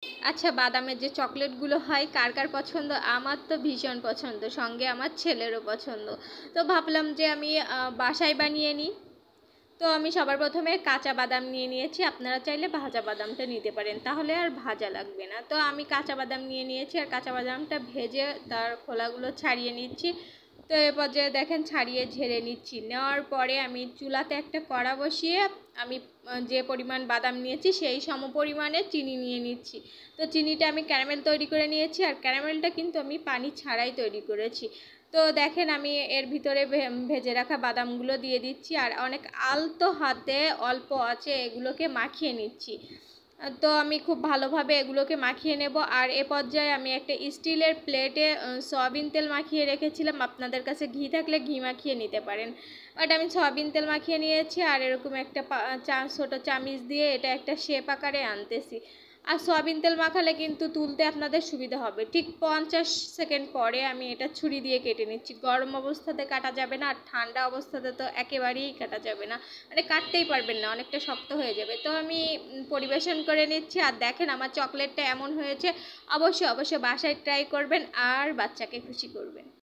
আচ্ছা, বাদামের যে চকলেটগুলো হয় কার কার পছন্দ? আমার তো ভীষণ পছন্দ, সঙ্গে আমার ছেলেরও পছন্দ। তো ভাবলাম যে আমি বাসায় বানিয়ে নিই। তো আমি সবার প্রথমে কাঁচা বাদাম নিয়ে নিয়েছি, আপনারা চাইলে ভাজা বাদামটা নিতে পারেন, তাহলে আর ভাজা লাগবে না। তো আমি কাঁচা বাদাম নিয়ে নিয়েছি, আর কাঁচা বাদামটা ভেজে তার খোলাগুলো ছাড়িয়ে নিচ্ছি। তো এ পর্যায়ে দেখেন ছাড়িয়ে ঝেড়ে নিচ্ছি। নেওয়ার পরে আমি চুলাতে একটা কড়া বসিয়ে আমি যে পরিমাণ বাদাম নিয়েছি সেই সম পরিমাণে চিনি নিয়ে নিচ্ছি। তো চিনিটা আমি ক্যারামেল তৈরি করে নিয়েছি, আর ক্যারামেলটা কিন্তু আমি পানি ছাড়াই তৈরি করেছি। তো দেখেন আমি এর ভিতরে ভেজে রাখা বাদামগুলো দিয়ে দিচ্ছি, আর অনেক আলতো হাতে অল্প আছে এগুলোকে মাখিয়ে নিচ্ছি। তো আমি খুব ভালোভাবে এগুলোকে মাখিয়ে নেব। আর এ পর্যায়ে আমি একটা স্টিলের প্লেটে সয়াবিন তেল মাখিয়ে রেখেছিলাম, আপনাদের কাছে ঘি থাকলে ঘি মাখিয়ে নিতে পারেন। বাট আমি সয়াবিন তেল মাখিয়ে নিয়েছি, আর এরকম একটা ছোটো চামিচ দিয়ে এটা একটা শেপ আকারে আনতেছি। আর সয়াবিন তেল মাখালে কিন্তু তুলতে আপনাদের সুবিধা হবে। ঠিক 50 সেকেন্ড পরে আমি এটা ছুরি দিয়ে কেটে নিচ্ছি। গরম অবস্থাতে কাটা যাবে না, আর ঠান্ডা অবস্থাতে তো একেবারেই কাটা যাবে না, মানে কাটতেই পারবেন না, অনেকটা শক্ত হয়ে যাবে। তো আমি পরিবেশন করে নিচ্ছি। আর দেখেন আমার চকলেটটা এমন হয়েছে। অবশ্যই অবশ্যই বাসায় ট্রাই করবেন আর বাচ্চাকে খুশি করবেন।